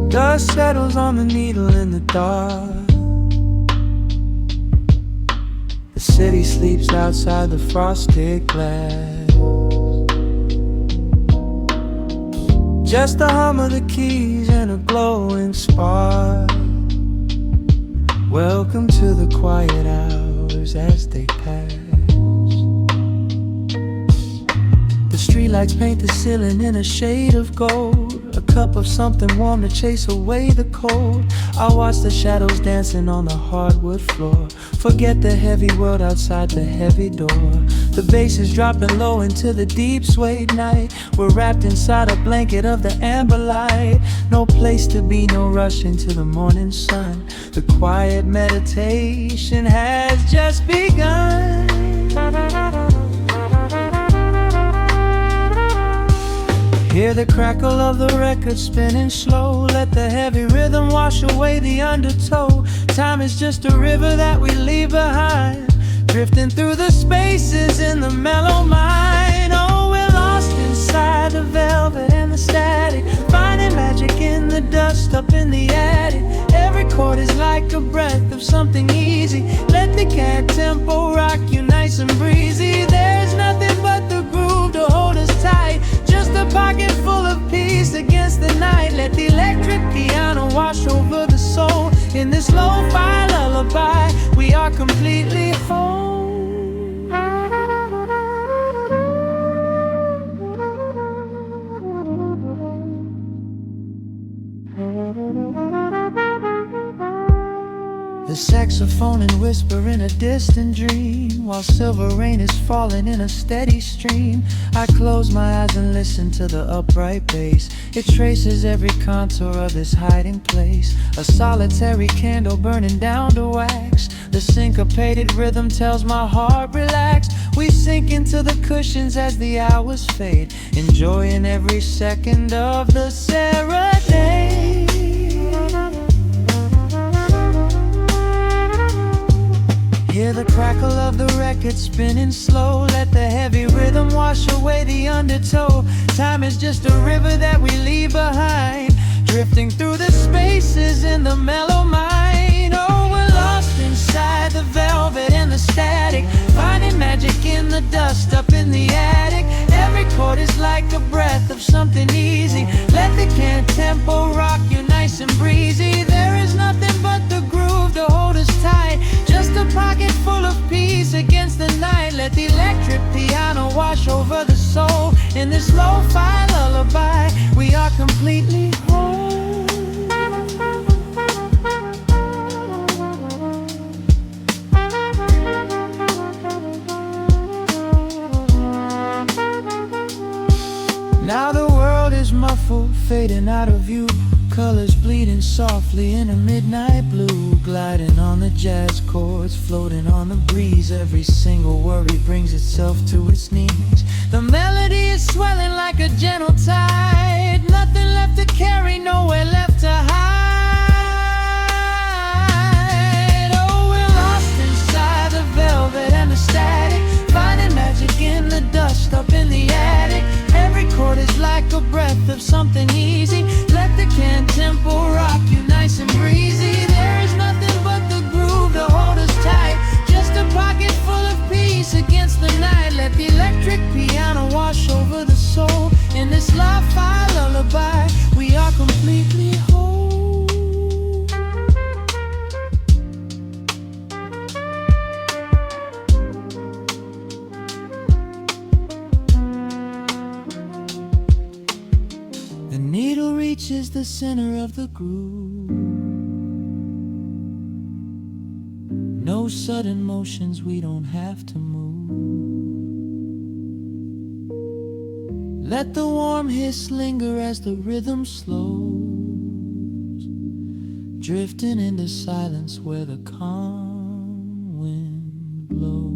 Dust settles on the needle in the dark. The city sleeps outside the frosted glass. Just the hum of the keys and a glowing spark. Welcome to the quiet hours as they pass. The streetlights paint the ceiling in a shade of gold. A cup of something warm to chase away the cold. I watch the shadows dancing on the hardwood floor. Forget the heavy world outside the heavy door. The bass is dropping low into the deep suede night. We're wrapped inside a blanket of the amber light. No place to be, no rush into the morning sun. The quiet meditation has just begun. Hear the crackle of the record spinning slow. Let the heavy rhythm wash away the undertow. Time is just a river that we leave behind, drifting through the spaces in the mellow mind. Oh, we're lost inside the velvet and the static, finding magic in the dust up in the attic. Every chord is like a breath of something easy. Let the cat tempo rock you nice and breezy. There's nothing but the groove to hold us tight. Just a pocket full of peace against the night. Let the electric piano wash over the soul. In this lo-fi lullaby, we are completely whole. The saxophone and whisper in a distant dream, while silver rain is falling in a steady stream. I close my eyes and listen to the upright bass. It traces every contour of this hiding place. A solitary candle burning down to wax. The syncopated rhythm tells my heart relax. We sink into the cushions as the hours fade, enjoying every second of the serenade. Hear the crackle of the record spinning slow. Let the heavy rhythm wash away the undertow. Time is just a river that we leave behind, drifting through the spaces in the mellow mind. Oh, we're lost inside the velvet and the static, finding magic in the dust up in the attic. Every chord is like a breath of something easy. Let the can tempo rock you nice and breezy. There is nothing but the groove to hold us tight. Just a pocket full of peace against the night. Let the electric piano wash over the soul. In this lo-fi lullaby, we are completely whole. Now the world is muffled, fading out of view. Colors bleeding softly in a midnight blue, gliding on the jazz chords, floating on the breeze. Every single worry brings itself to its knees. The melody is swelling like a gentle tide. Nothing left to carry, nowhere left to hide. Oh, we're lost inside the velvet and the static, finding magic in the dust up in the attic. Every chord is like a breath of something easy. Let the can tempo rock you nice and breezy. There is nothing but the groove to hold us tight. Just a pocket full of peace against the night. Let the electric piano wash over the soul. In this lo-fi lullaby, we are completely whole. The needle reaches the center of the groove. No sudden motions, we don't have to move. Let the warm hiss linger as the rhythm slows, drifting into silence where the calm wind blows.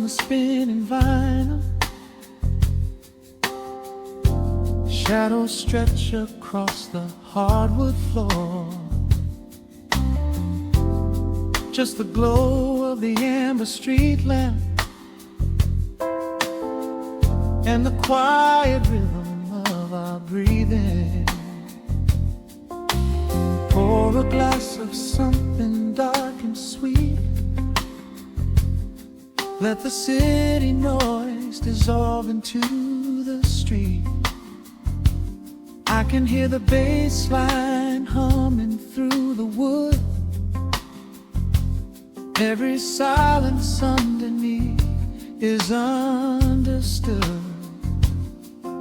the spinning vinyl. Shadows stretch across the hardwood floor. Just the glow of the amber street lamp and the quiet rhythm of our breathing. Pour a glass of something dark and sweet. Let the city noise dissolve into the street. I can hear the bass line humming through the wood. Every silence underneath is understood.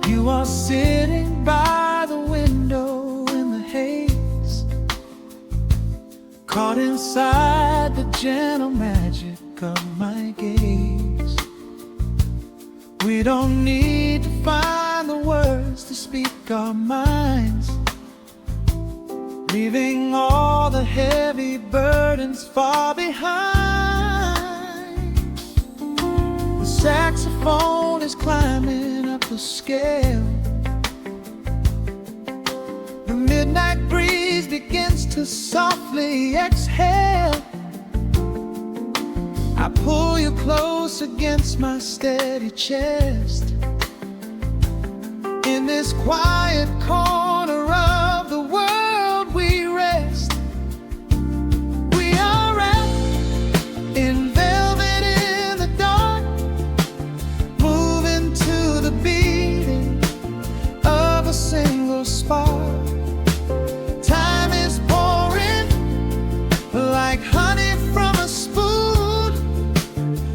You are sitting by the window in the haze, caught inside the gentle magic of my gaze. We don't need to find the words to speak our minds, leaving all the heavy burdens far behind. The saxophone is climbing up the scale. The midnight breeze begins to softly exhale. I pull you close against my steady chest. In this quiet corner of the world we rest. We are wrapped in velvet in the dark, moving to the beating of a single spark. Time is pouring like honey from a spoon.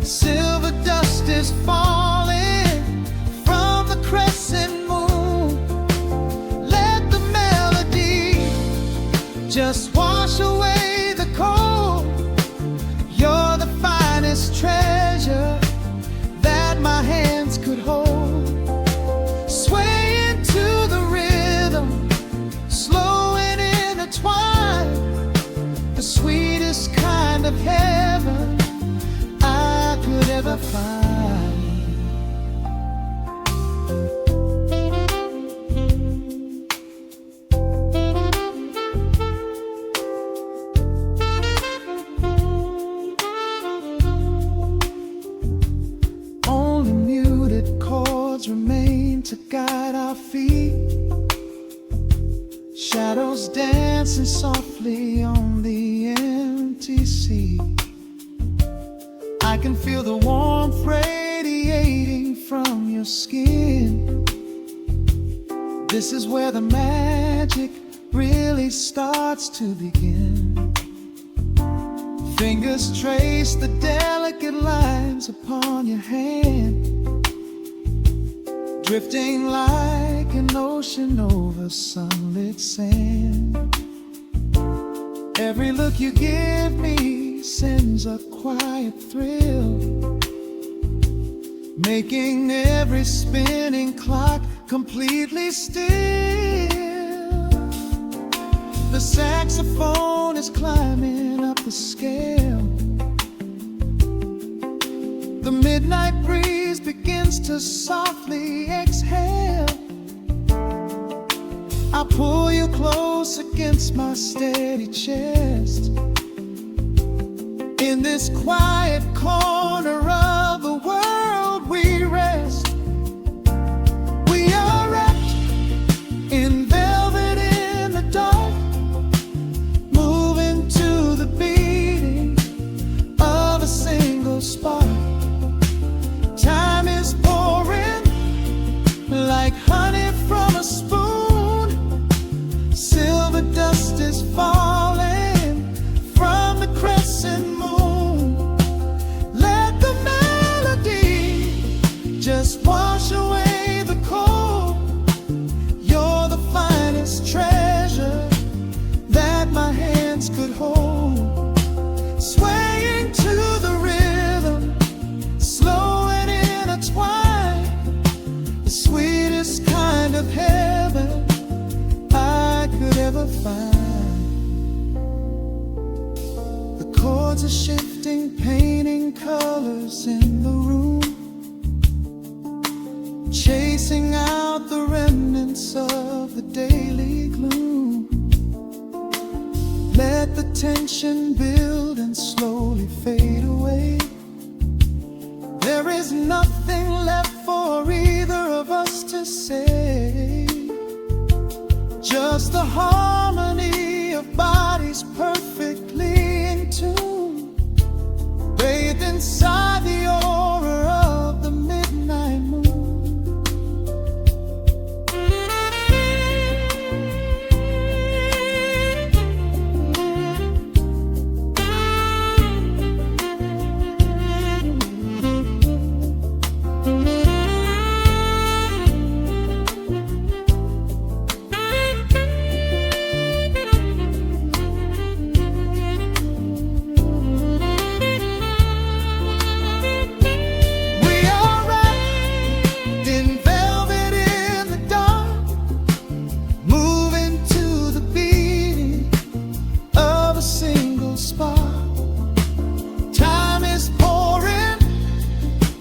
Silver dust is falling from the crescent moon. Let the melody just wash away the cold. You're the finest treasure that my hands could hold. Swaying to the rhythm, slow and intertwined, the sweetest kind of heaven I could ever find. Only muted chords remain to guide our feet. Shadows dancing softly on the empty sea. I can feel the warmth radiating from your skin. This is where the magic really starts to begin. Fingers trace the delicate lines upon your hand, drifting like an ocean over sunlit sand. Every look you give me sends a quiet thrill, making every spinning clock completely still. The saxophone is climbing up the scale. The midnight breeze begins to softly exhale. I pull you close against my steady chest. In this quiet corner of the world we rest. We are wrapped in velvet in the dark, moving to the beating of a single spark. Time is pouring like honey from a spoon. Silver dust is falling from the crescent moon. Let the melody just wash away the cold. You're the finest treasure that my hands could hold. Swaying to the rhythm, slow and intertwined, the sweetest kind of heaven I could ever find. The chords are shifting, painting colors in the room. chasing out the remnants of the daily gloom. Let the tension build and slowly fade away. There is nothing left for either of us to say. Just the harmony of bodies perfectly in tune, bathed inside the aura of the midnight moon.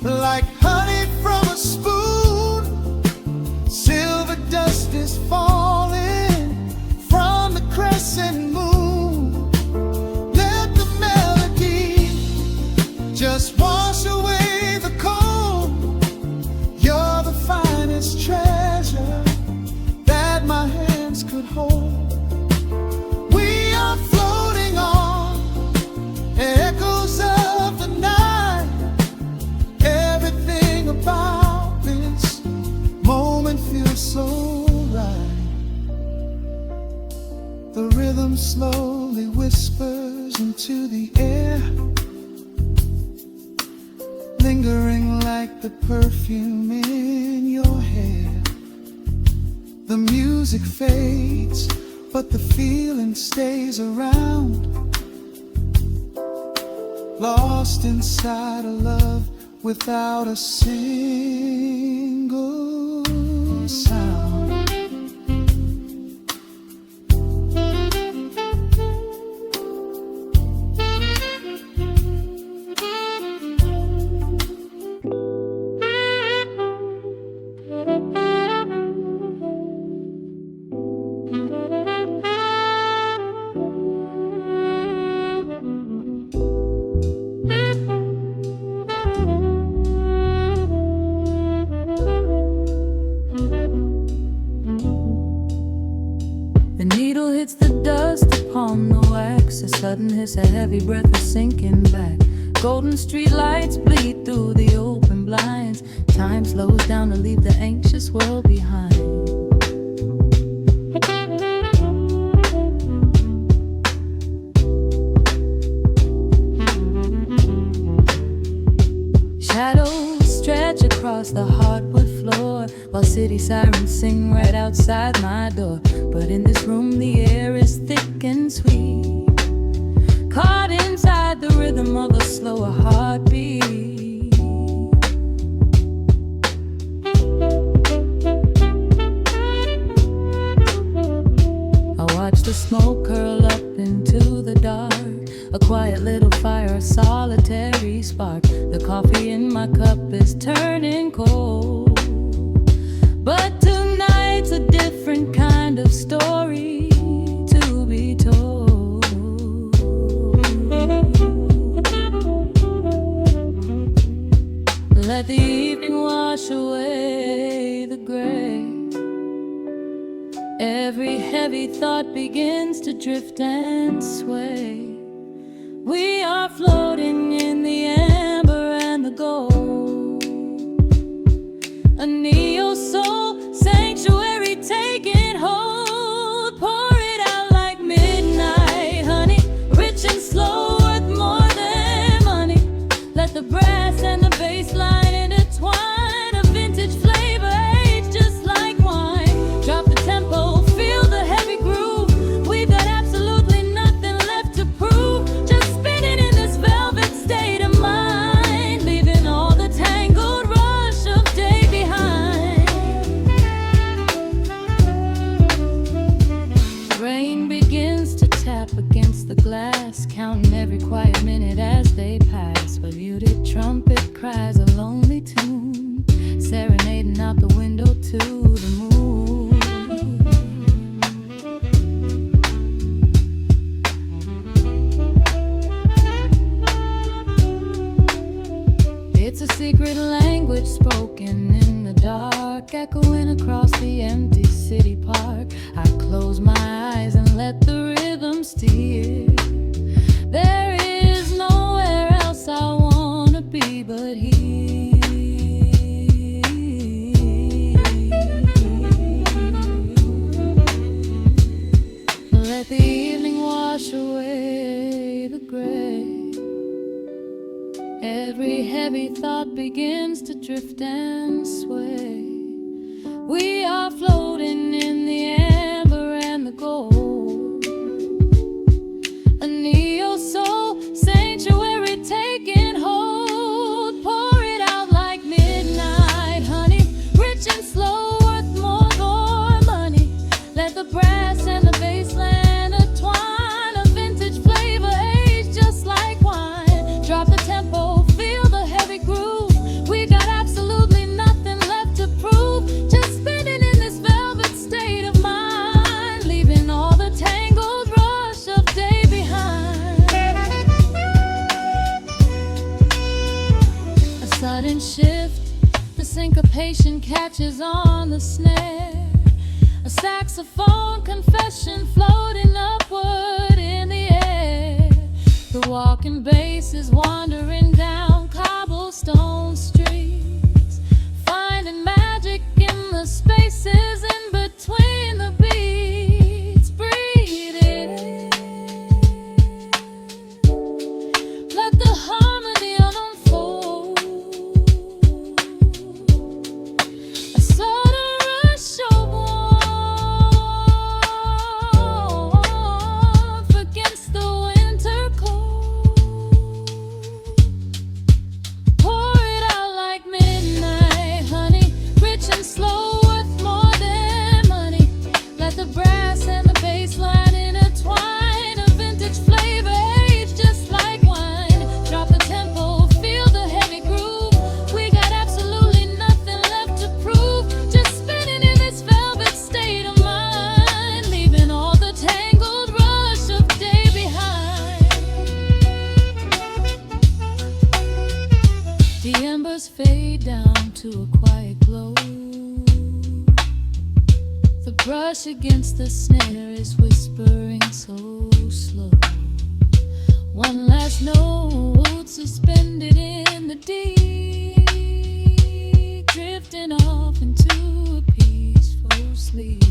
Like honey from a spoon, silver dust is falling from the crescent moon. Let the melody just wash away the cold. You're the finest treasure that my hands could hold. We are floating on echoes of the night. About this moment feels so right. The rhythm slowly whispers into the air, lingering like the perfume in your hair. The music fades, but the feeling stays around, lost inside a love without a single sound. The needle hits the dust upon the wax. A sudden hiss, a heavy breath is sinking back. Golden street lights bleed through the open blinds. Time slows down to leave the anxious world behind. Shadows stretch across the hardwood floor, while city sirens sing right outside my door. But in this room the air is thick and sweet, caught inside the rhythm of a slower heartbeat. I watch the smoke curl up into the dark, a quiet little fire, a solitary spark. The coffee in my cup is turning cold, but tonight's a different kind of story to be told. Let the evening wash away the gray. Every heavy thought begins to drift and sway. We are floating in the amber and the gold, a neo-soul sanctuary taking hold. Pour it out like midnight honey, rich and slow, worth more than money. Let the brass and the bass line intertwine, a vintage flavor aged just like wine. Drop the tempo, feel the heavy groove. We've got absolutely nothing left to prove, just spinning in this velvet state of mind, leaving all the tangled rush of day behind. steer. There is nowhere else I wanna be but here. Let the evening wash away the gray. Every heavy thought begins to drift and sway. We are floating in the amber and the gold. A neo-soul sanctuary taking hold. Pour it out like midnight honey, rich and slow, worth more money. Let the brass and the bass land entwine. A vintage flavor aged just like wine. Drop the tempo, feel the heavy groove. We got absolutely nothing left to prove. Just spinning in this velvet state of mind, leaving all the tangled rush of day behind. A sudden shift, the syncopation catches on the snare. A saxophone confession floating upward in the air. The walking bass is wandering down cobblestone streets, finding magic in the spaces in between the beats. Breathe it in. Let the harmony unfold. A sudden rush of warmth against the winter cold. Pour it out like midnight honey, rich and slow, worth more than money. Let the brass and the bass line intertwine. A vintage flavor aged just like wine. Drop the tempo, feel the heavy groove. We got absolutely nothing left to prove. Just spinning in this velvet state of mind, leaving all the tangled rush of day behind. The embers fade down to a quiet glow. The brush against the snare is whispering so slow. One last note suspended in the deep, drifting off into a peaceful sleep.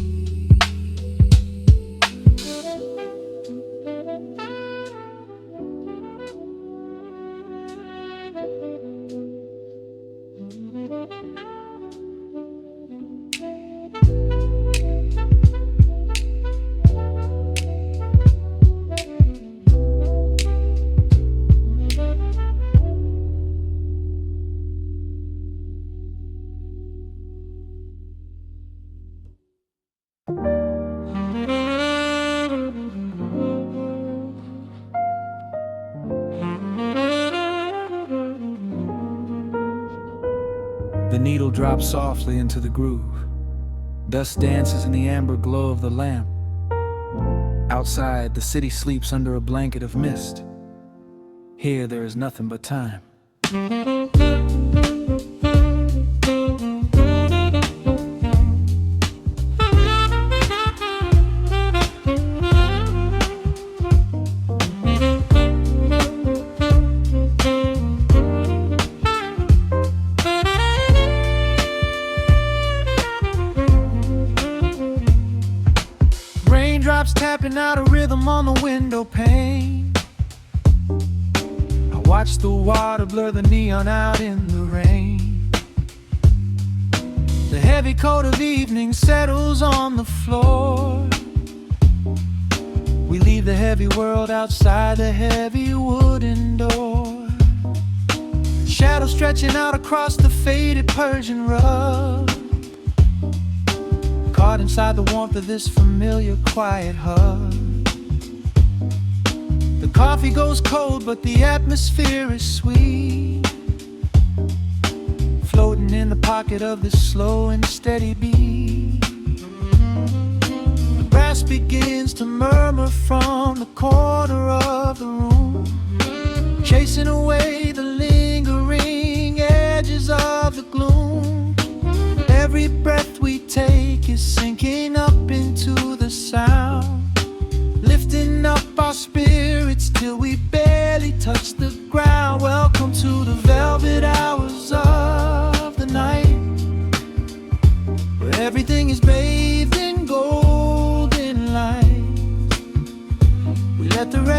The needle drops softly into the groove. Dust dances in the amber glow of the lamp. Outside, the city sleeps under a blanket of mist. Here, there is nothing but time. Raindrops tapping out a rhythm on the window pane. I watch the water blur the neon out in the rain. The heavy coat of evening settles on the floor. We leave the heavy world outside the heavy wooden door. Shadows stretching out across the faded Persian rug, caught inside the warmth of this familiar quiet hug. The coffee goes cold, but the atmosphere is sweet, floating in the pocket of this slow and steady beat. The brass begins to murmur from the corner of the room, chasing away the lingering edges of the gloom. Every breath we take is sinking up into the sound, lifting up our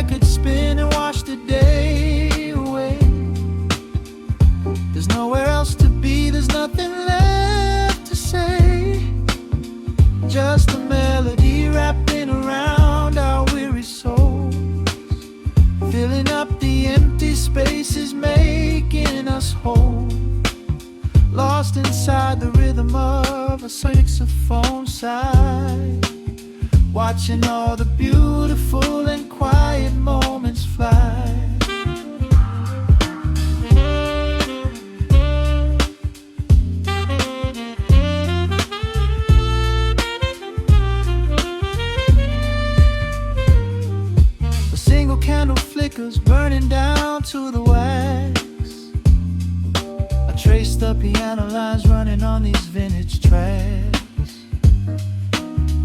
record spin and wash the day away. There's nowhere else to be, there's nothing left to say. Just a melody wrapping around our weary souls, filling up the empty spaces, making us whole. Lost inside the rhythm of a saxophone sigh, watching all the beautiful and quiet moments fly. A single candle flickers, burning down to the wax. I trace the piano lines running on these vintage tracks.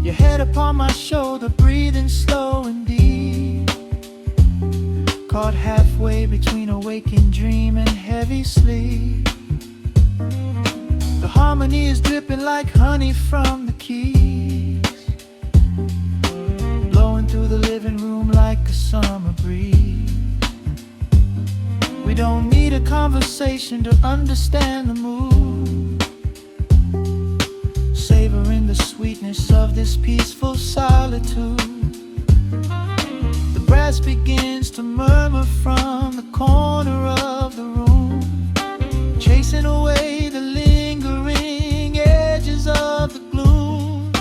Your head upon my shoulder, breathing slow and deep, caught halfway between a waking dream and heavy sleep. The harmony is dripping like honey from the keys, blowing through the living room like a summer breeze. We don't need a conversation to understand the mood, savoring the sweetness of this peaceful solitude. The brass begins to murmur from the corner of the room, chasing away the lingering edges of the gloom.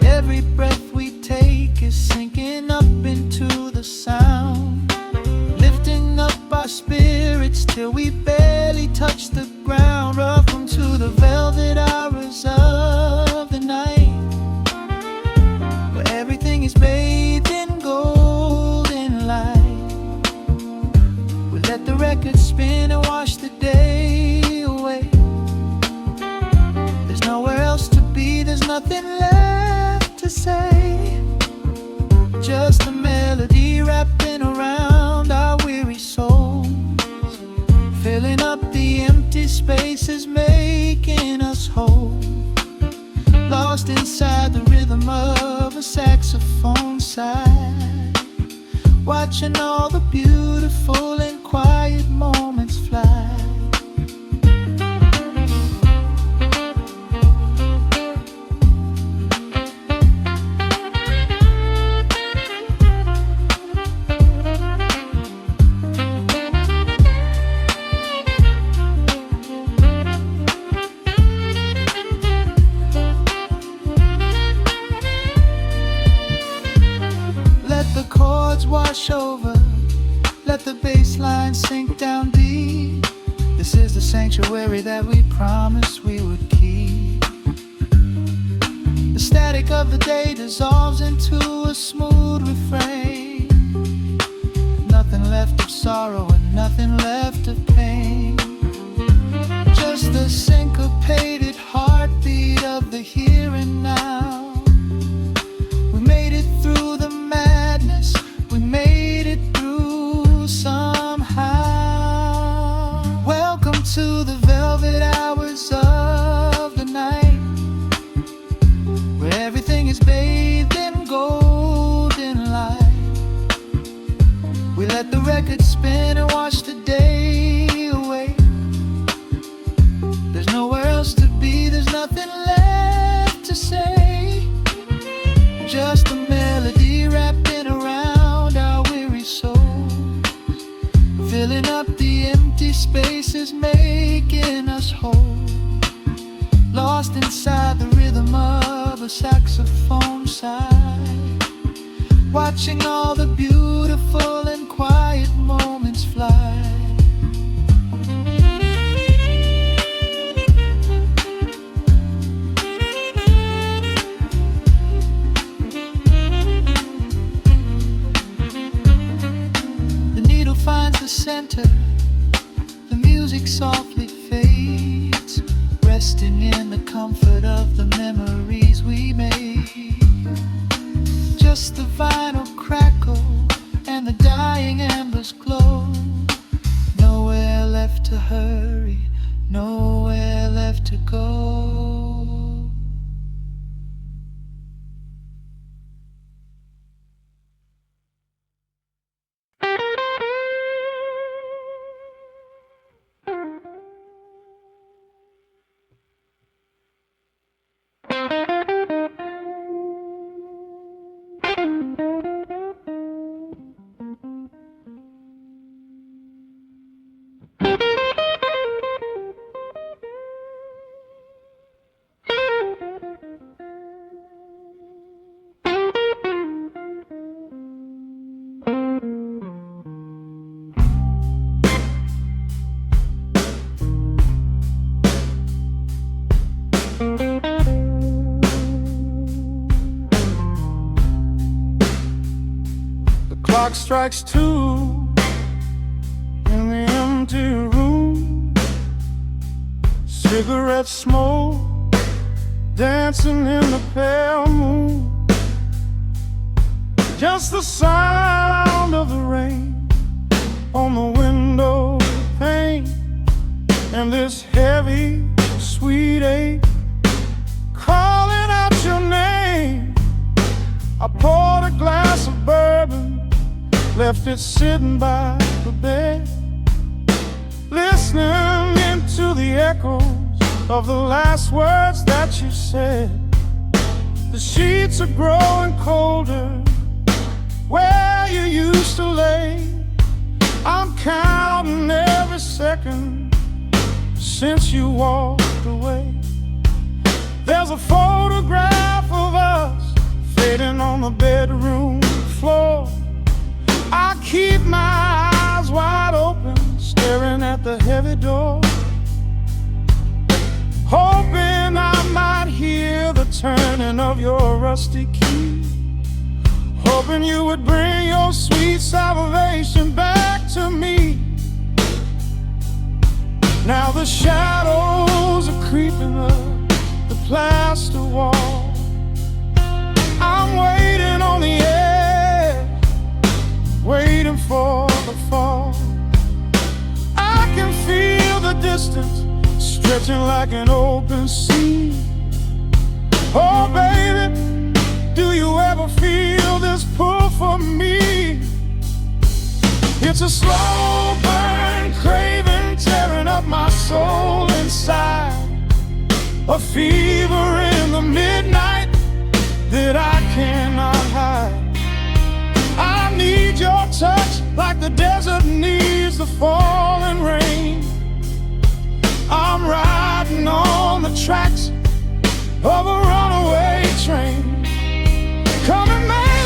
Every breath we take is sinking up into the sound, lifting up our spirits till we barely touch the ground. Welcome to the velvet hours of the night, where everything is bathed in golden light. We let the record spin and wash the day away. There's nowhere else to be, there's nothing left to say. Just a melody wrapping around our weary souls, filling up the empty spaces, making us whole. Lost inside the rhythm of a saxophone sigh, watching all the beautiful and quiet moments fly. The chords wash over, let the bass line sink down deep. This is the sanctuary that we promised we would keep. The static of the day dissolves into a smooth refrain. Nothing left of sorrow and nothing left of pain, just the syncopated heartbeat of the here and now. We made it through the madness, we made it through somehow. Welcome to the velvet hours of the night, where everything is bathed in golden light. We let the record spin and wash the day away. There's nowhere else to be, there's nothing left to say. Just a melody wrapping around our weary souls, filling up the empty spaces, making us whole. Lost inside the rhythm of a saxophone sigh, watching all the beautiful and quiet moments fly. Finds the center, the music softly fades, resting in the comfort of the memories we made. Just the vinyl crackle and the dying embers glow. Nowhere left to hurry, nowhere left to go. Clock strikes 2 in the empty room. Cigarette smoke dancing in the pale moon. Just the sound of the rain on the window pane, and this heavy, sweet ache calling out your name. I poured a glass of bourbon, left it sitting by the bed, listening into the echoes of the last words that you said. The sheets are growing colder where you used to lay. I'm counting every second since you walked away. There's a photograph of us fading on the bedroom floor. I keep my eyes wide open, staring at the heavy door, hoping I might hear the turning of your rusty key, hoping you would bring your sweet salvation back to me. Now the shadows are creeping up the plaster wall. I'm waiting on the edge, waiting for the fall. I can feel the distance stretching like an open sea. Oh baby, do you ever feel this pull for me? It's a slow burn craving tearing up my soul inside, a fever in the midnight that I cannot hide. I need your touch like the desert needs the falling rain. I'm riding on the tracks of a runaway train. Come and lay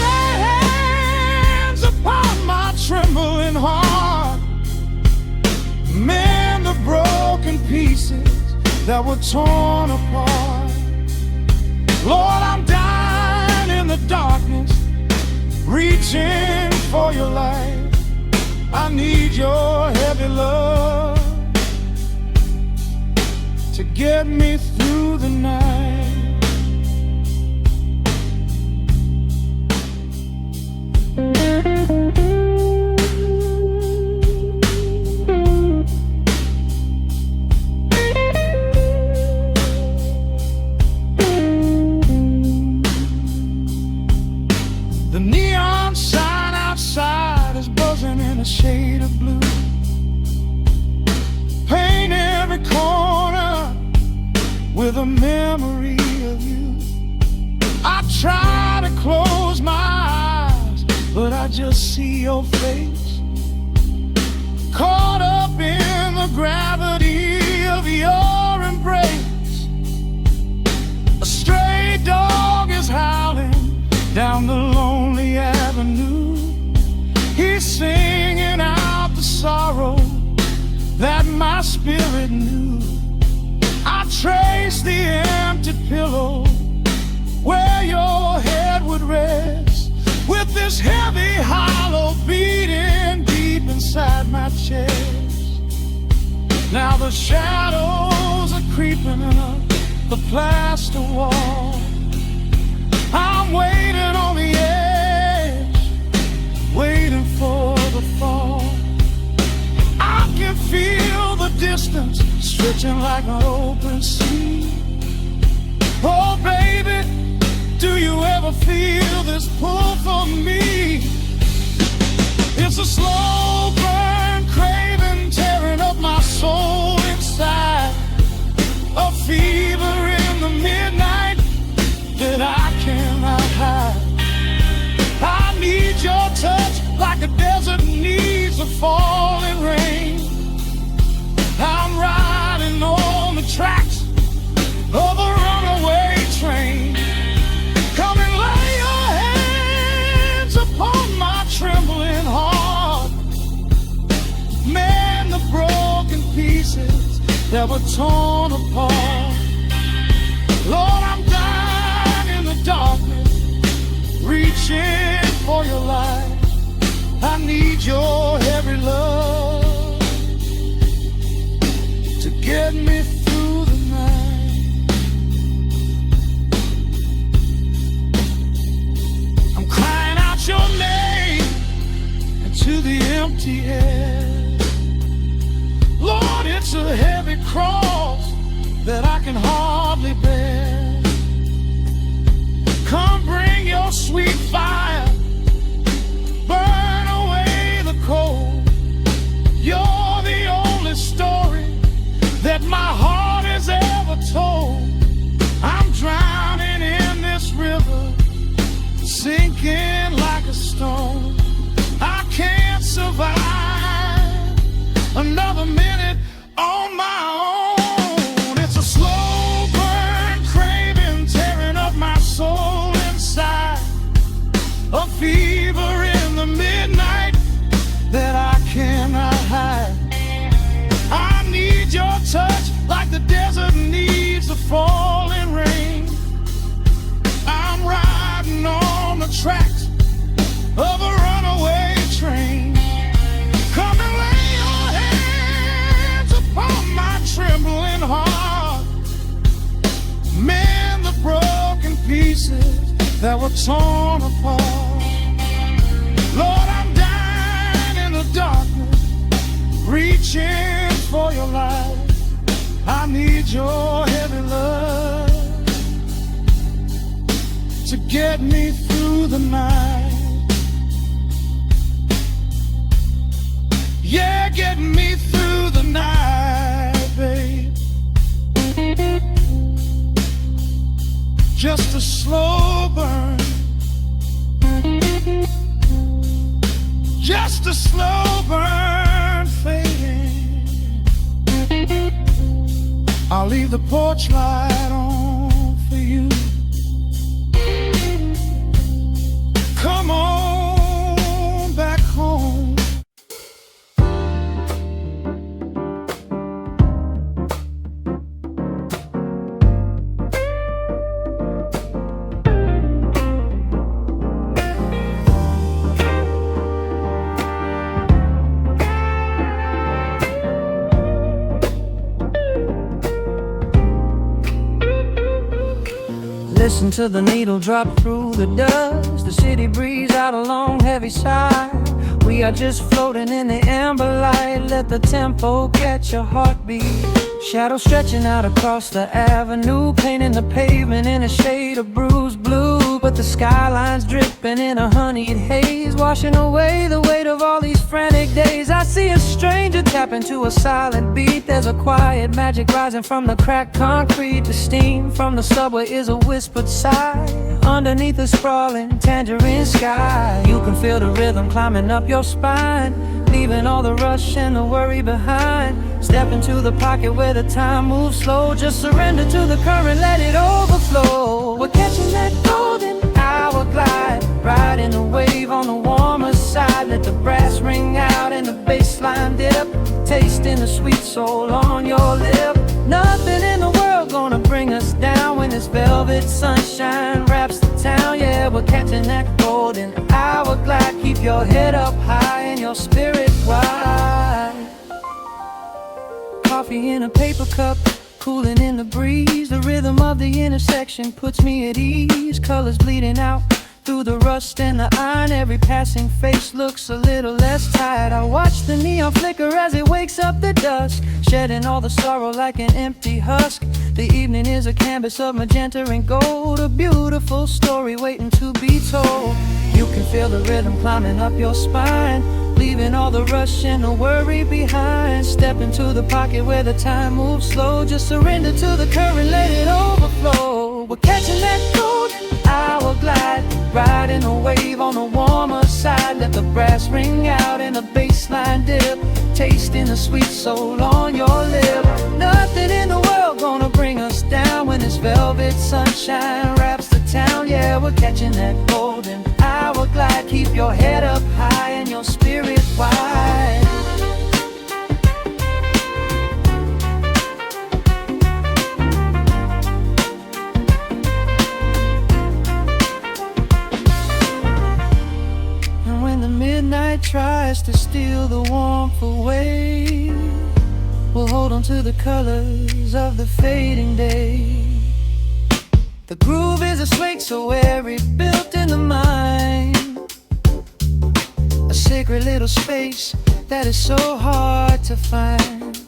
hands upon my trembling heart, mend the broken pieces that were torn apart. Lord, I'm dying in the darkness, reaching for your light. I need your heavy love to get me through the night. The neon sign outside is buzzing in a shade of blue. Paint every corner with a memory of you. I try to close my eyes, but I just see your face, caught up in the gravity of your embrace. A stray dog is howling down the lonely avenue. He's singing out the sorrow that my spirit knew. I trace the empty pillow where your head would rest, with this heavy hollow beating deep inside my chest. Now the shadows are creeping up the plaster wall. I'm waiting on the edge, waiting for the fall. I can feel the distance stretching like an open sea. Oh baby, do you ever feel this pull for me? It's a slow burn craving tearing up my soul inside, a fever in the midnight that I cannot hide. I need your touch like a desert needs a falling rain. I'm riding on the tracks of a runaway train. Come and lay your hands upon my trembling heart, mend the broken pieces that were torn apart. Lord, I'm dying in the darkness, reaching for your light. I need your heavy love to get me through the night. I'm crying out your name into the empty air. Lord, it's a heavy cross that I can hardly bear. Come bring your sweet fire, burn away the cold. You're the only story that my heart has ever told. I'm drowning in this river, sinking like a stone. I can't survive another minute on my own. It's a slow burn craving, tearing up my soul inside. A fever in the midnight that I cannot hide. I need your touch like the desert needs the falling rain. I'm riding on the tracks of a runaway train. Come and lay your hands upon my trembling heart. Mend the broken pieces that were torn apart. Lord, I'm dying in the darkness, reaching for your light. I need your heavy love to get me through the night. Yeah, get me through the night, babe. Just a slow burn, just a slow burn fading. I'll leave the porch light on for you. Come on back home. Listen to the needle drop through the dust. The city breathes out a long heavy sigh. We are just floating in the amber light. Let the tempo catch your heartbeat. Shadows stretching out across the avenue, painting the pavement in a shade of bruised blue. But the skyline's dripping in a honeyed haze, washing away the weight of all these frantic days. I see a stranger tap into a silent beat. There's a quiet magic rising from the cracked concrete. The steam from the subway is a whispered sigh underneath the sprawling tangerine sky. You can feel the rhythm climbing up your spine, leaving all the rush and the worry behind. Step into the pocket where the time moves slow. Just surrender to the current, let it overflow. We're catching that golden hour glide, riding a wave on the warmer side. Let the brass ring out and the bass line dip, tasting the sweet soul on your lip. Nothing in the world gonna bring us down when this velvet sunshine wraps the town. Yeah, we're catching that golden hour glide. Keep your head up high and your spirit wide. Coffee in a paper cup, cooling in the breeze. The rhythm of the intersection puts me at ease. Colors bleeding out through the rust and the iron. Every passing face looks a little less tired. I watch the neon flicker as it wakes up the dusk, shedding all the sorrow like an empty husk. The evening is a canvas of magenta and gold, a beautiful story waiting to be told. You can feel the rhythm climbing up your spine, leaving all the rush and the worry behind. Step into the pocket where the time moves slow. Just surrender to the current, let it overflow. We're catching that golden hour glide, riding a wave on the warmer side. Let the brass ring out and the bass line dip, tasting the sweet soul on your lip. Nothing in the world gonna bring us down when this velvet sunshine wraps the town. Yeah, we're catching that golden hour glide. Keep your head up high and your spirit wide. night tries to steal the warmth away, we'll hold on to the colors of the fading day. The groove is a swing so airy, built in the mind, a sacred little space that is so hard to find.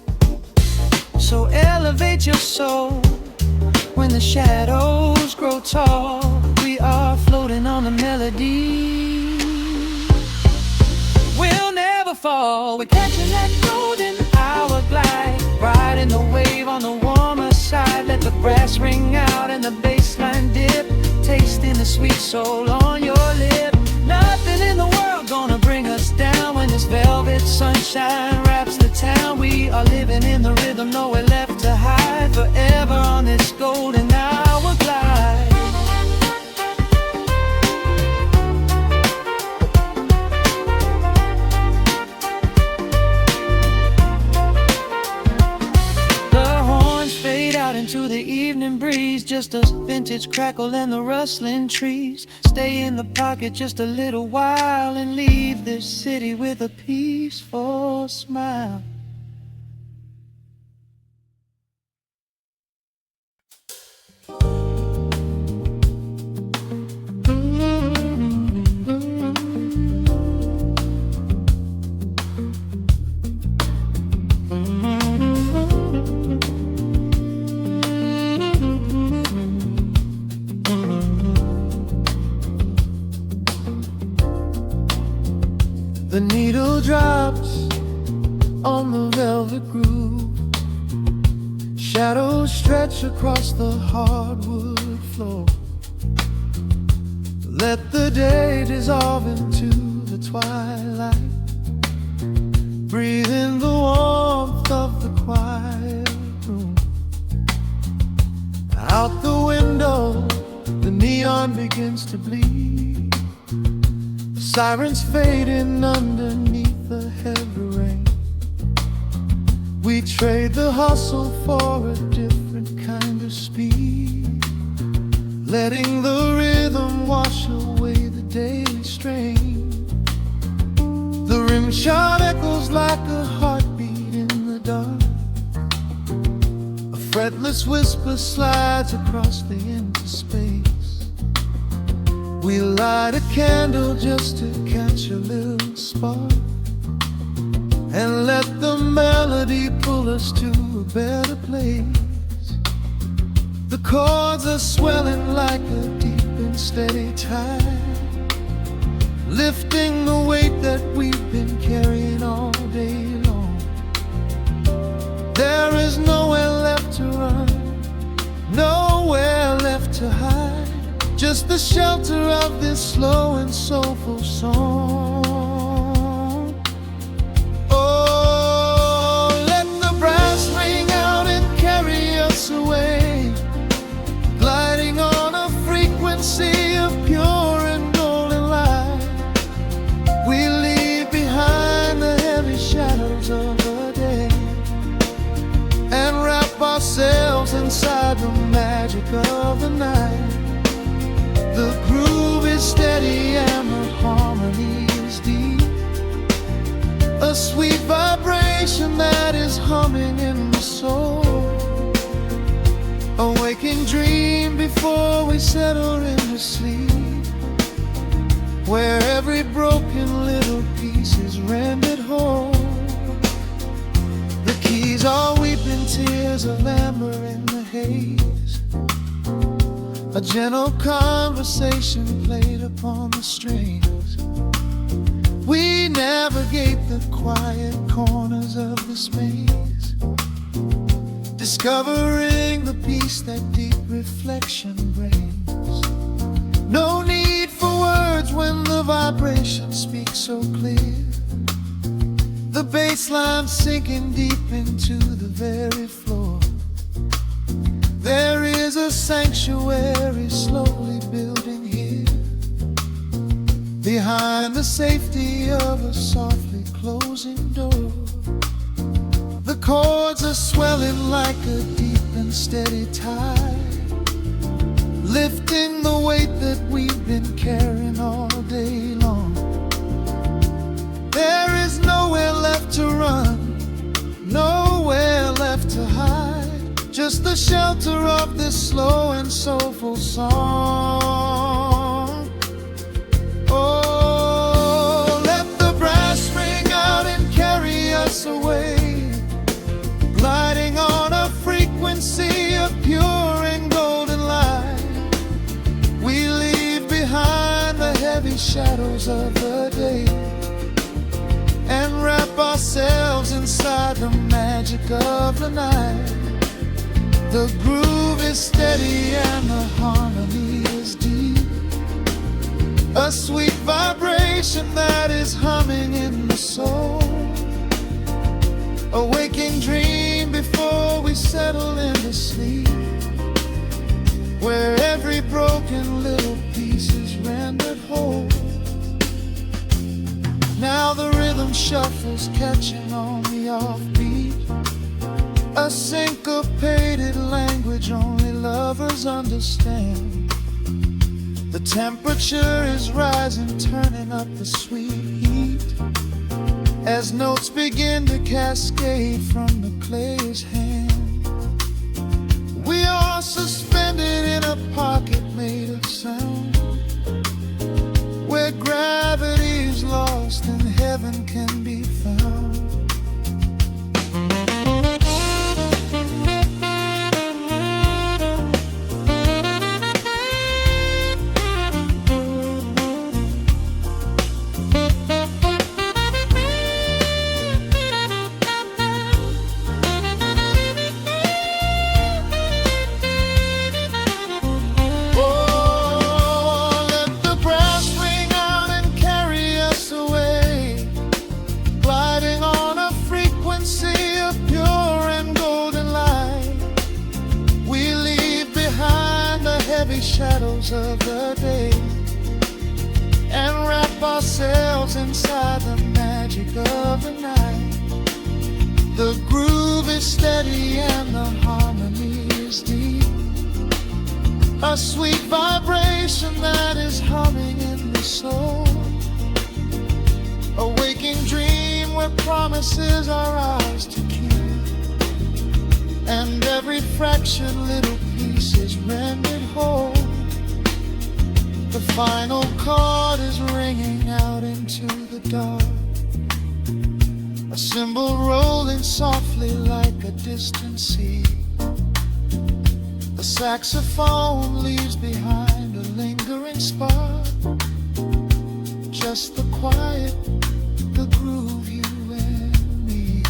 So elevate your soul when the shadows grow tall. We are floating on a melody. We'll never fall. We're catching that golden hour glide, riding the wave on the warmer side. Let the brass ring out and the bass line dip, tasting the sweet soul on your lip. Nothing in the world gonna bring us down when this velvet sunshine wraps the town. We are living in the rhythm, nowhere left to hide, forever on this golden hour glide. Into the evening breeze, just a vintage crackle and the rustling trees. Stay in the pocket just a little while and leave this city with a peaceful smile. The needle drops on the velvet groove, shadows stretch across the hardwood floor. Let the day dissolve into the twilight, breathe in the warmth of the quiet room. Out the window, the neon begins to bleed, sirens fading underneath the heavy rain. We trade the hustle for a different kind of speed, letting the rhythm wash away the daily strain. The rim shot echoes like a heartbeat in the dark, a fretless whisper slides across the empty space. We light a candle just to catch a little spark, and let the melody pull us to a better place. The chords are swelling like a deep and steady tide, lifting the weight that we've been carrying all day long. There is nowhere left to run, nowhere left to hide, just the shelter of this slow and soulful song. Oh, let the brass ring out and carry us away, gliding on a frequency of pure and golden light. We leave behind the heavy shadows of the day and wrap ourselves inside the magic of the night. The groove is steady and the harmony is deep, a sweet vibration that is humming in the soul, a waking dream before we settle into sleep, where every broken little piece is rendered whole. The keys are weeping tears of amber in the haze, a gentle conversation played upon the strings. We navigate the quiet corners of this maze, discovering the peace that deep reflection brings. No need for words when the vibration speaks so clear, the bass line sinking deep into the very floor. There is a sanctuary slowly building here, behind the safety of a softly closing door. The chords are swelling like a deep and steady tide, lifting the weight that we've been carrying all day long. just the shelter of this slow and soulful song. Oh, let the brass ring out and carry us away, gliding on a frequency of pure and golden light. We leave behind the heavy shadows of the day and wrap ourselves inside the magic of the night. The groove is steady and the harmony is deep, a sweet vibration that is humming in the soul, a waking dream before we settle into sleep, where every broken little piece is rendered whole. Now the rhythm shuffles, catching on the offbeat, a syncopated language only lovers understand. The temperature is rising, turning up the sweet heat, as notes begin to cascade from the player's hand. We are suspended in a pocket made of sound, where gravity is lost and heaven can be found. Shadows of the day and wrap ourselves inside the magic of the night. The groove is steady and the harmony is deep, a sweet vibration that is humming in the soul, a waking dream where promises are ours to keep, and every fractured little piece is rendered whole. The final chord is ringing out into the dark, a cymbal rolling softly like a distant sea. The saxophone leaves behind a lingering spark, just the quiet, the groove, you and me.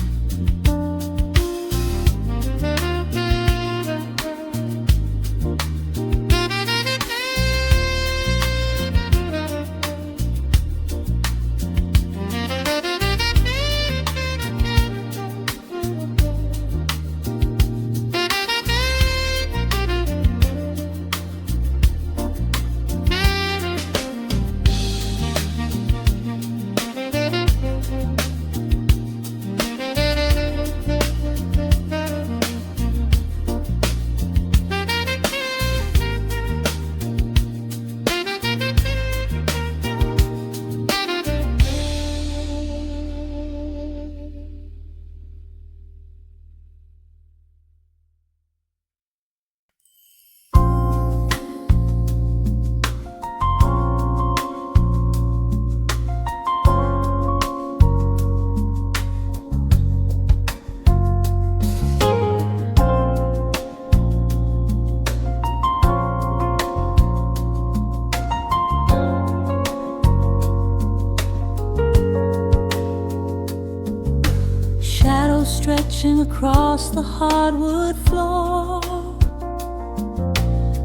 Stretching across the hardwood floor,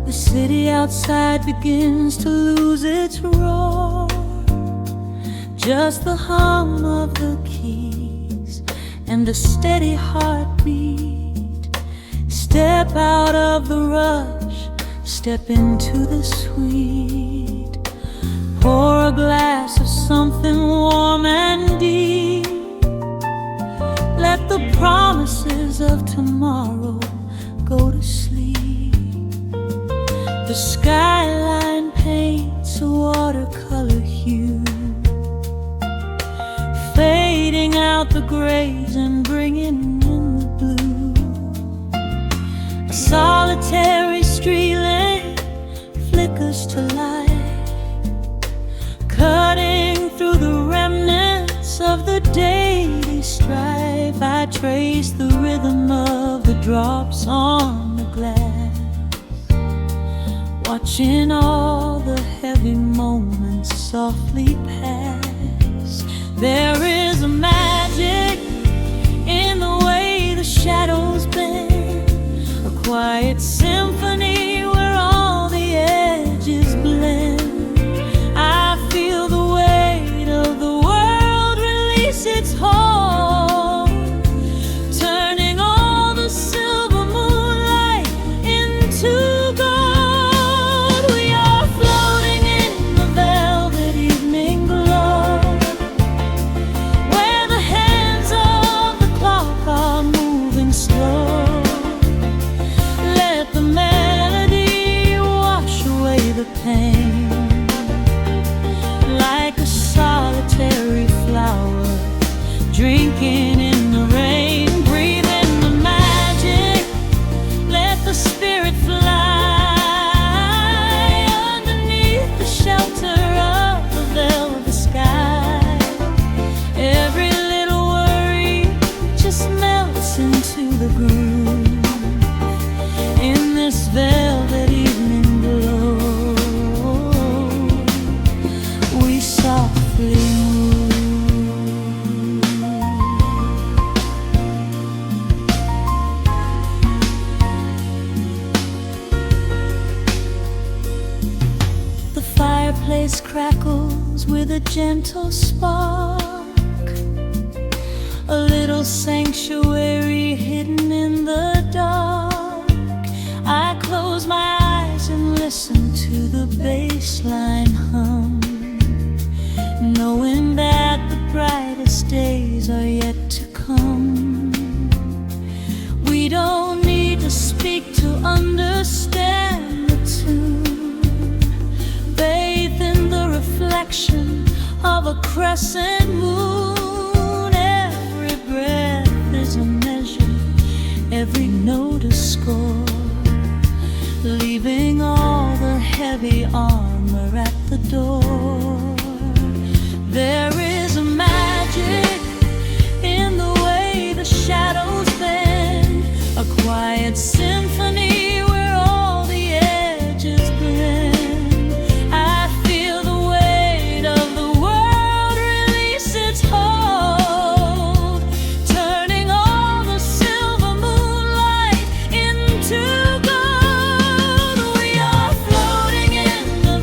the city outside begins to lose its roar. Just the hum of the keys and a steady heartbeat. Step out of the rush, step into the sweet. Pour a glass of something warm and deep. Let the promises of tomorrow go to sleep. The skyline paints a watercolor hue, fading out the grays and bringing in the blue. the daily strife, I trace the rhythm of the drops on the glass, watching all the heavy moments softly pass. There is a magic in the way the shadows bend, a quiet symphony where all the edges blend. I feel the weight of the world release its hold, turning all the silver moonlight into gold. We are floating in the velvet evening glow, where the hands of the clock are moving slow. Let the melody wash away the pain, like a solitary flower drinking in the rain. Breathe in the magic, let the spirit fly underneath the shelter of the velvet sky. Every little worry just melts into the groove in this velvet evening glow. We softly move. The fireplace crackles with a gentle spark, a little sanctuary hidden in the dark. I close my eyes and listen to the bass line hum, knowing that the brightest days are yet to come. We don't need to speak to understand the tune. Bathe in the reflection of a crescent moon. Every breath is a measure, every note a score, leaving all the heavy armor at the door. There is a magic in the way the shadows bend, a quiet symphony where all the edges blend. I feel the weight of the world release its hold, turning all the silver moonlight into gold. We are floating in the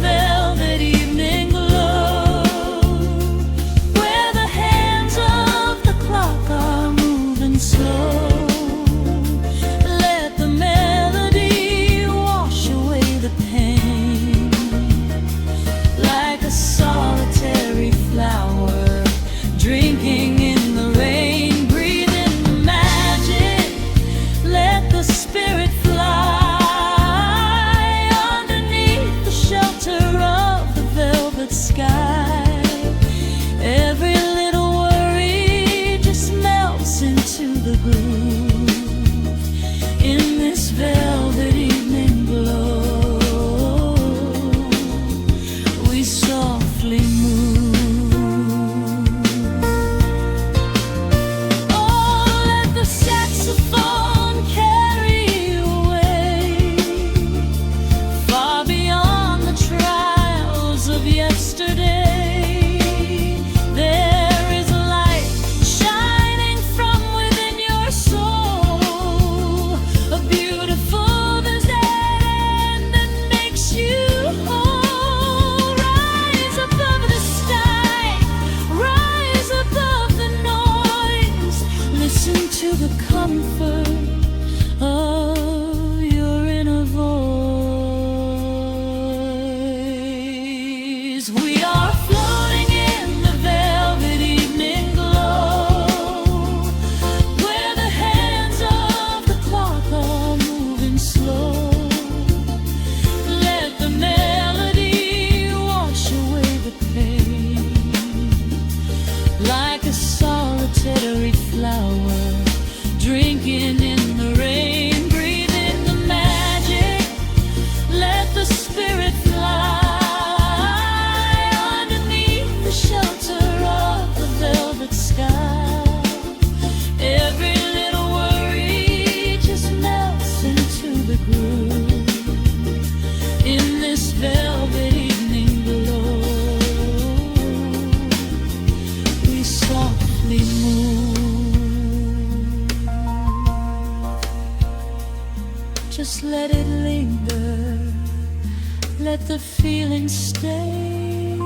the feeling stay.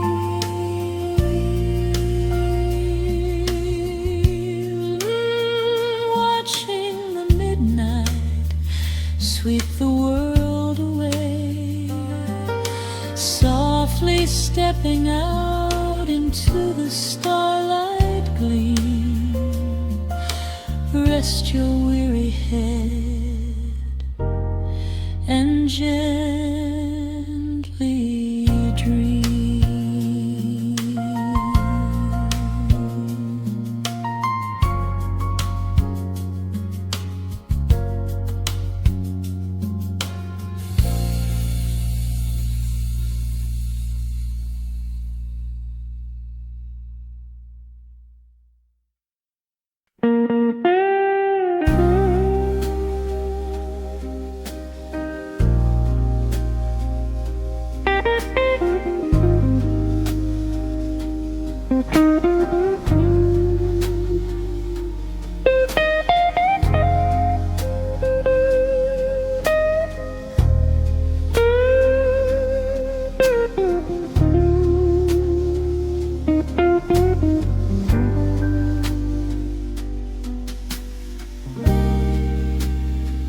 Watching the midnight sweep the world away, softly stepping out into the starlight gleam. Rest your weary head and gently dream.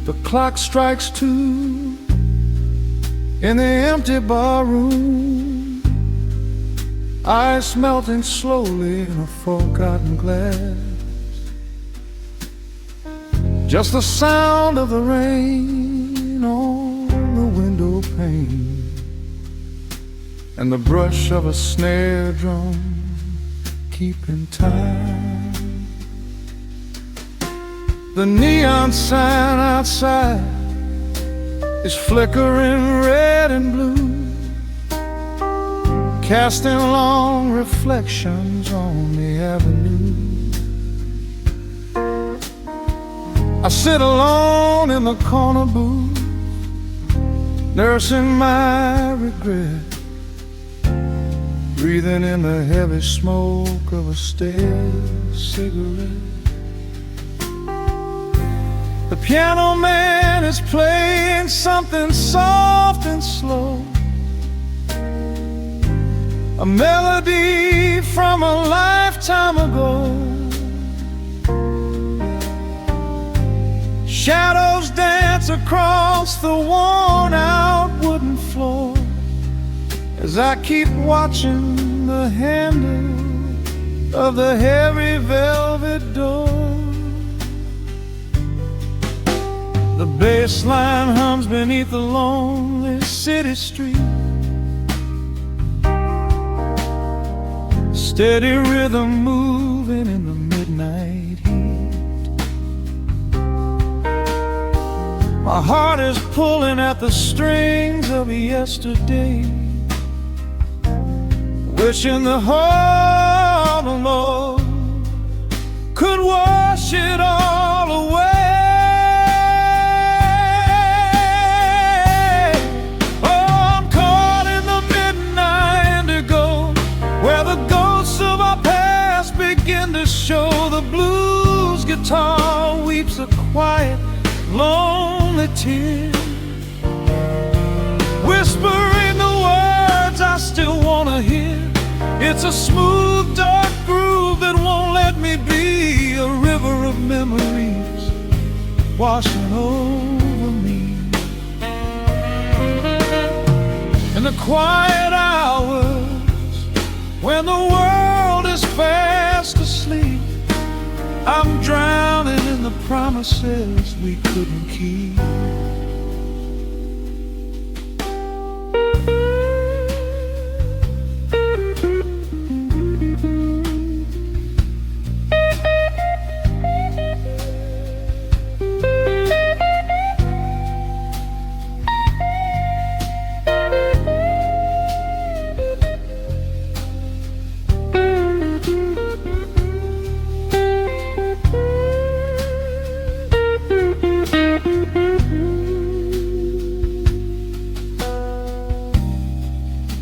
The clock strikes 2 in the empty barroom, ice melting slowly in a forgotten glass. Just the sound of the rain on the window pane and the brush of a snare drum keeping time. The neon sign outside is flickering red and blue, casting long reflections on the avenue. I sit alone in the corner booth, nursing my regret, breathing in the heavy smoke of a stale cigarette. The piano man is playing something soft and slow, a melody from a lifetime ago. Shadows dance across the worn-out wooden floor as I keep watching the handle of the heavy velvet door. The bass line hums beneath the lonely city street, steady rhythm moving in the midnight heat. My heart is pulling at the strings of yesterday, wishing the heart alone could wash it all away. Show the blues guitar weeps a quiet, lonely tear, whispering the words I still wanna hear. It's a smooth, dark groove that won't let me be, a river of memories washing over me. In the quiet hours when the world is fast asleep, I'm drowning in the promises we couldn't keep.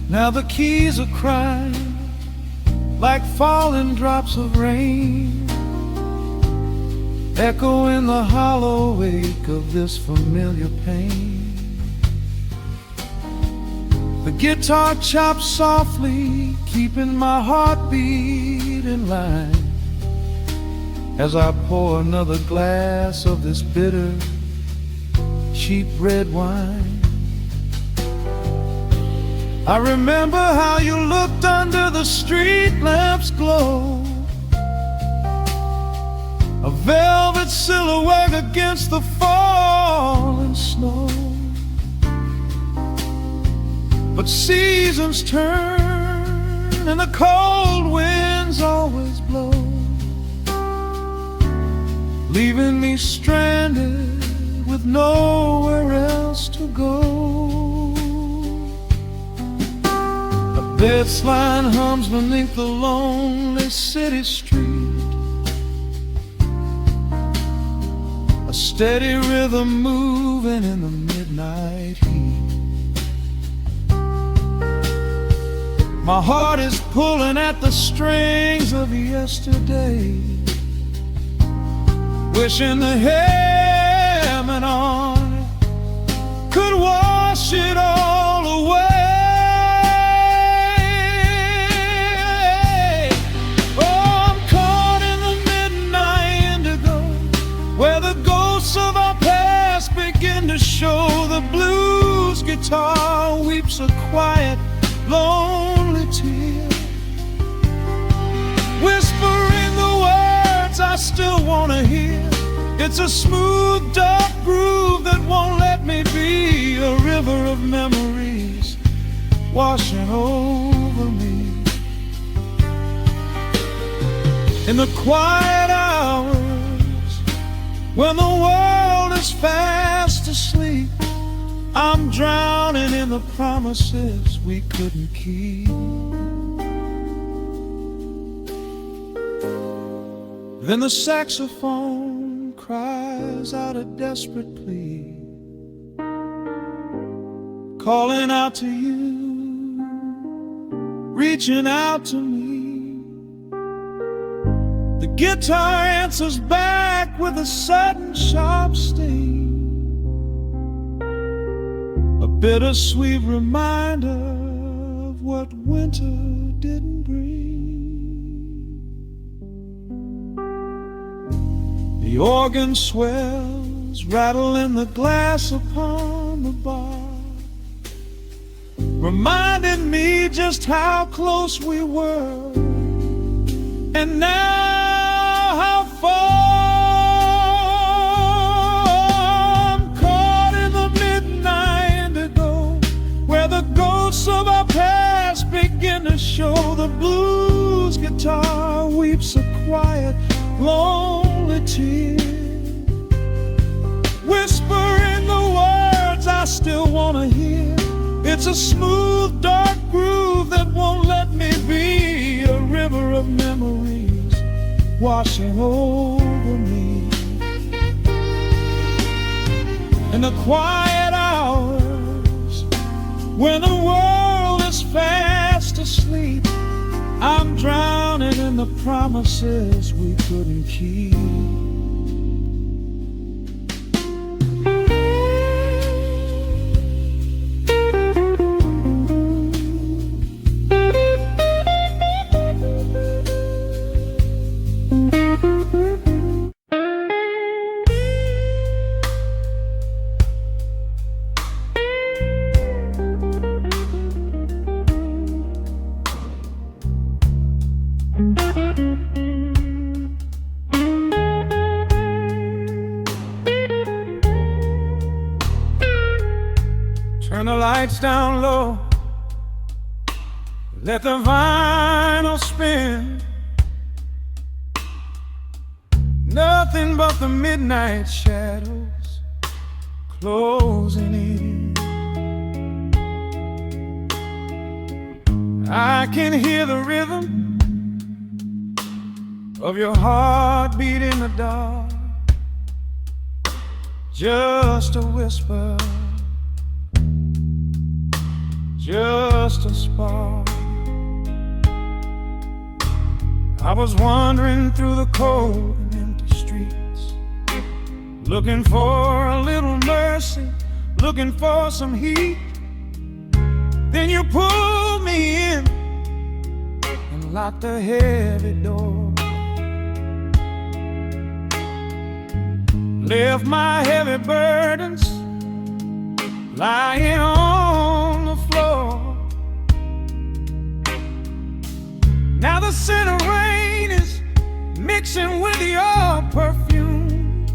Now the keys are crying like falling drops of rain, echo in the hollow wake of this familiar pain. The guitar chops softly, keeping my heartbeat in line, as I pour another glass of this bitter, cheap red wine. I remember how you looked under the street lamp's glow, a velvet silhouette against the falling snow. But seasons turn and the cold winds always blow, leaving me stranded with nowhere else to go. A bass line hums beneath the lonely city street, a steady rhythm moving in the midnight heat. My heart is pulling at the strings of yesterday, wishing the heaven on it could wash it all away. Oh, I'm caught in the midnight indigo, where the ghosts of our past begin to show. The blues guitar weeps a quiet, lonely tear, whispering the words I still want to hear. It's a smooth, dark groove that won't let me be, a river of memories washing over me. In the quiet hours, when the world is fast asleep, I'm drowning in the promises we couldn't keep. Then the saxophone cries out a desperate plea, calling out to you, reaching out to me. The guitar answers back with a sudden sharp sting, a bittersweet reminder of what winter didn't bring. The organ swells, rattling the glass upon the bar, reminding me just how close we were, and now how far. I'm caught in the midnight indigo, where the ghosts of our past begin to show. The blues guitar weeps a quiet, lonely tear, whispering the words I still want to hear. It's a smooth, dark groove that won't let me be, a river of memories washing over me. In the quiet hours, when the world is fast asleep, I'm drowning in the promises we couldn't keep. Turn the lights down low, let the vinyl spin. Nothing but the midnight shadows closing in. I can hear the rhythm of your heartbeat in the dark, just a whisper, just a spark. I was wandering through the cold and empty streets, looking for a little mercy, looking for some heat. Then you pulled me in and locked the heavy door. Left my heavy burdens lying on the floor. Now the scent of rain is mixing with your perfume,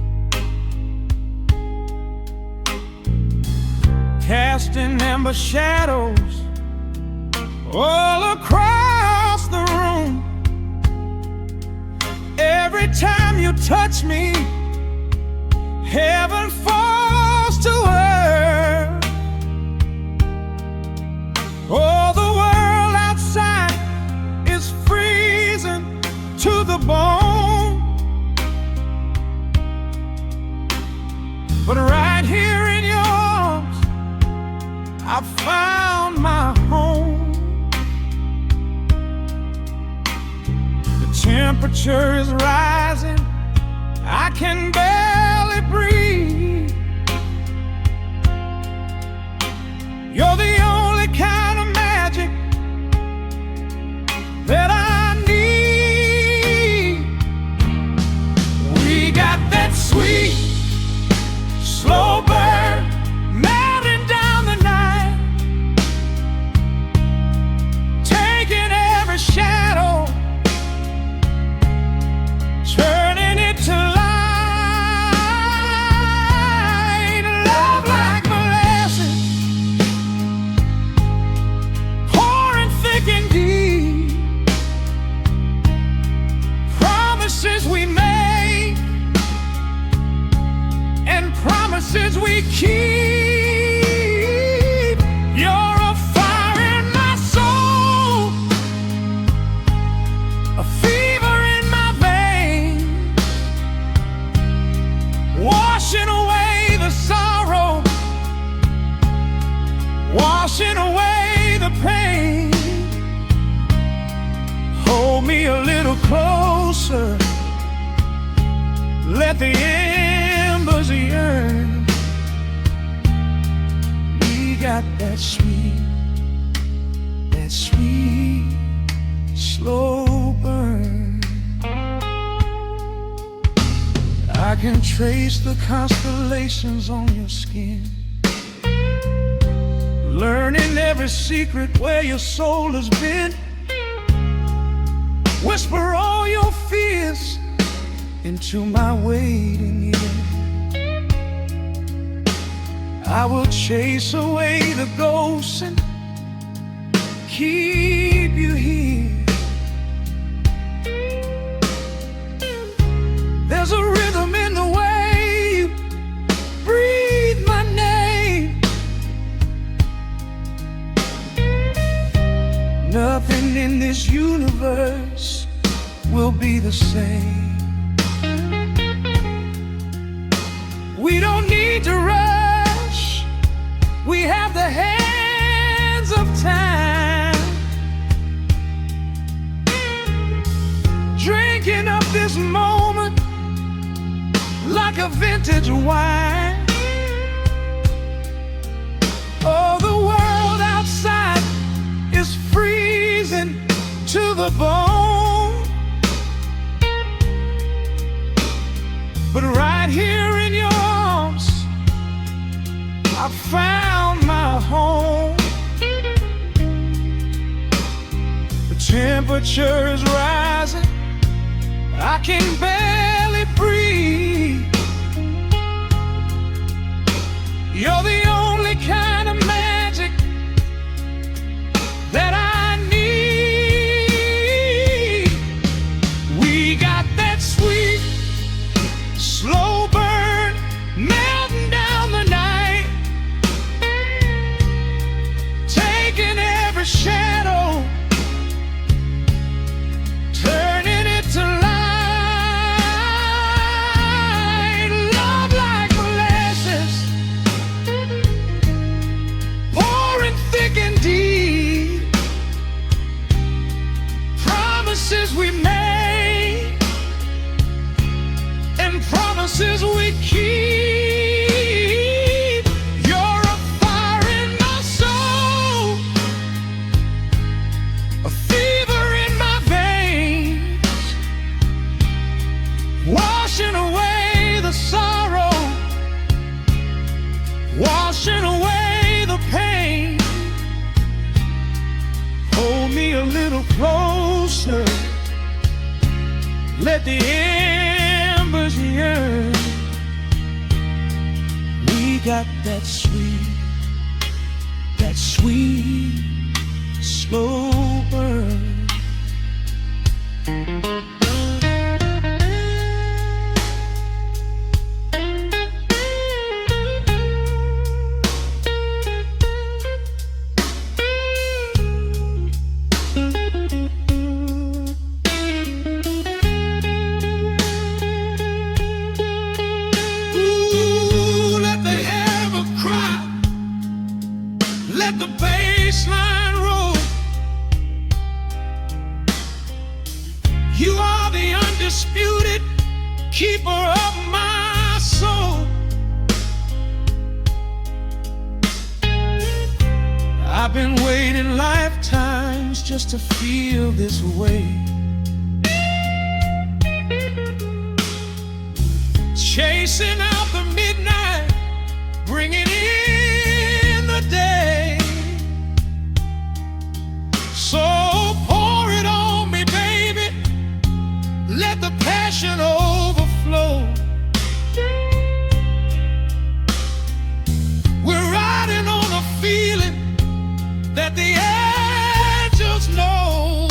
casting amber shadows all across the room. Every time you touch me, heaven falls to earth. Oh, the world outside is freezing to the bone, but right here in your arms I found my home. The temperature is rising, I can barely breathe. You're the only kind of magic that I need. We got that sweet, slow burn melting down the night, taking every shadow, turning it to light. Love like molasses, pouring thick and deep. Promises we make and promises we keep. You're a fire in my soul, a fever in my veins, washing away the sorrow, washing away the pain. Hold me a little closer, let the embers yearn. We got that sweet, slow burn. I can trace the constellations on your skin, learning every secret where your soul has been. Whisper all your fears into my waiting ear. I will chase away the ghosts and keep you here. There's a rhythm in the way you breathe my name. Nothing in this universe will be the same. We don't need to rush, we have the hands of time, drinking up this moment like a vintage wine. Oh, the world outside is freezing to the bone, but right here in your arms I found my home. The temperature is rising, I can barely breathe. You're the only kind of magic that I need. We got that sweet, slow burn melting down the night, taking every shadow, turning it to light. Love like molasses, pouring thick and deep. Promises we made and promises we keep. You're a fire in my soul, let the embers yearn. We got that sweet, slow burn. Let the bass line roll. You are the undisputed keeper of my soul. I've been waiting lifetimes just to feel this way. Chasing out the midnight, bringing in the day. So pour it on me, baby. Let the passion overflow. We're riding on a feeling that the angels know.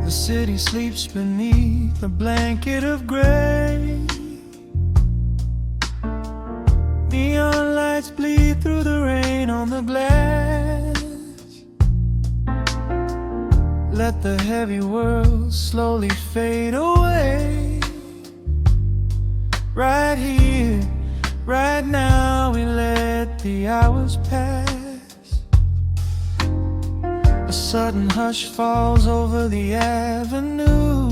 The city sleeps beneath a blanket of gray. Neon lights bleed through the rain on the glass. Let the heavy world slowly fade away. Right here, right now, we let the hours pass. A sudden hush falls over the avenue.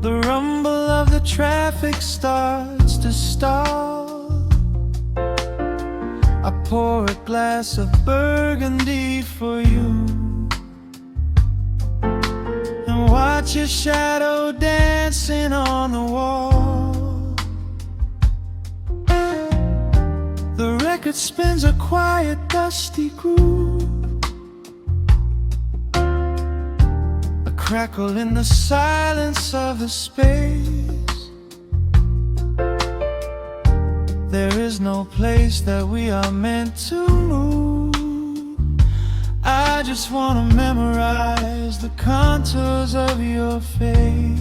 The rumble of the traffic starts to stall. I pour a glass of burgundy for you and watch your shadow dancing on the wall. The record spins a quiet, dusty groove. A crackle in the silence of the space. There is no place that we are meant to move. I just want to memorize the contours of your face.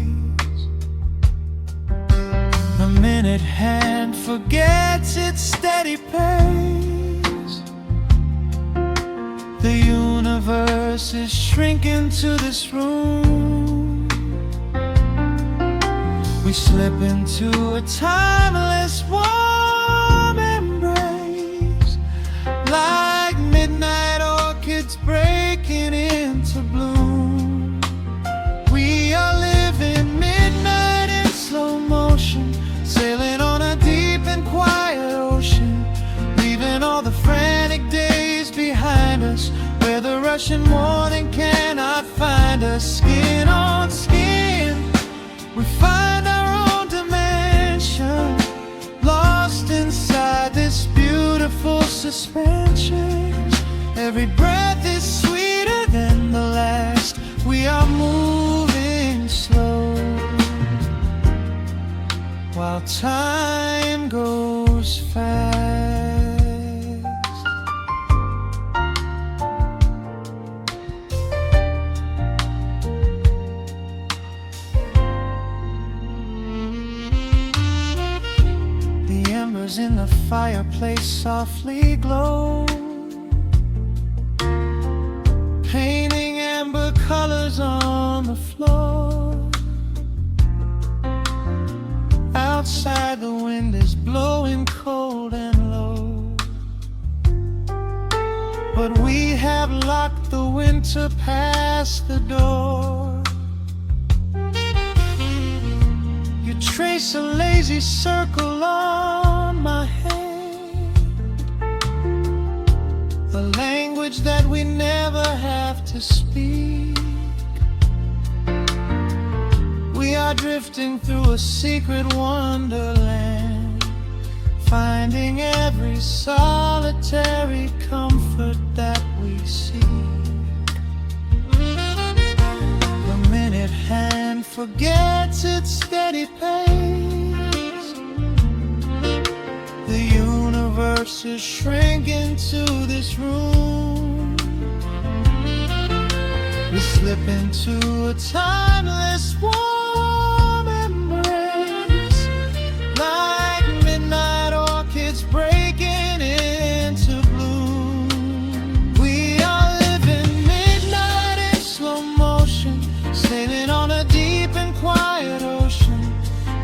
The minute hand forgets its steady pace. The universe is shrinking to this room. We slip into a timeless warm embrace, like midnight orchids breaking into bloom. We are living midnight in slow motion, sailing on a deep and quiet ocean, leaving all the frantic days behind us, where the rushing morning cannot find us. Skin on skin, we find our own dimension, lost inside this beautiful suspension. Every breath is sweeter than the last. We are moving slow, while time goes fast. The embers in the fireplace softly glow, painting amber colors on the floor. Outside the wind is blowing cold and low, but we have locked the winter past the door. You trace a lazy circle on my hand, language that we never have to speak. We are drifting through a secret wonderland, finding every solitary comfort that we seek. The minute hand forgets its steady pace, the universe is shrinking to this room. We slip into a timeless warm embrace, like midnight orchids breaking into bloom. We are living midnight in slow motion, sailing on a deep and quiet ocean,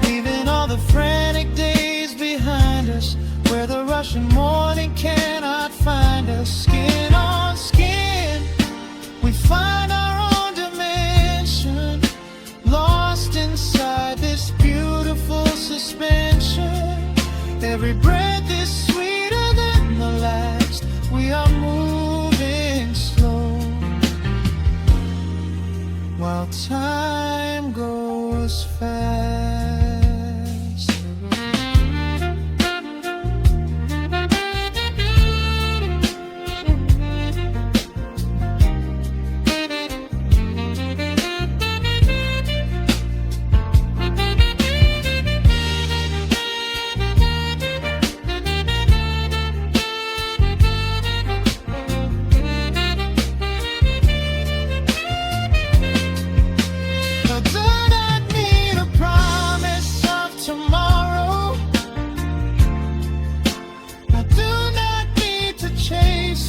leaving all the frantic days behind us, where the rushing morning cannot find us. Skin on skin, we find our own dimension, lost inside this beautiful suspension. Every breath is sweeter than the last. We are moving slow, while time goes fast.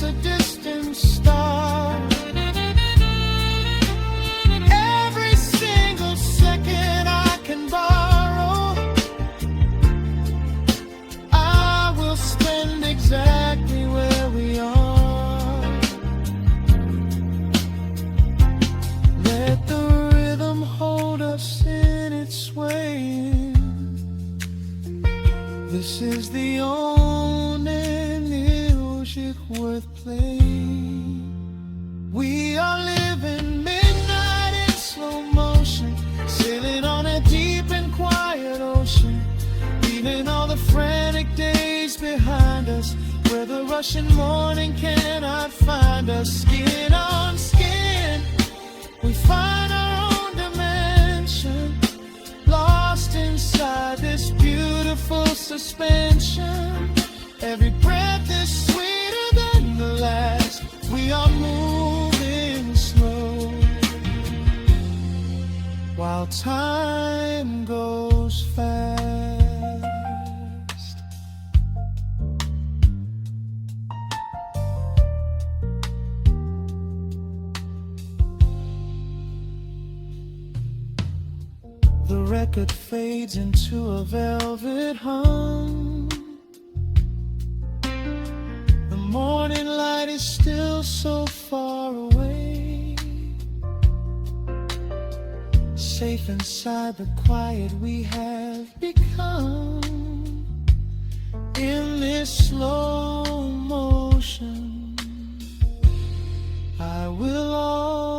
A distant star, every single second I can borrow, I will spend exactly where we are. Let the rhythm hold us in its swaying. This is the only music worth playing. We are living midnight in slow motion, sailing on a deep and quiet ocean, leaving all the frantic days behind us, where the rushing morning cannot find us. Skin on skin, we find our own dimension, lost inside this beautiful suspension. Every breath is sweeter than the last. We are moving slow, while time goes fast. The record fades into a velvet hum. The morning light is still so far away, safe inside the quiet we have become. In this slow motion, I will always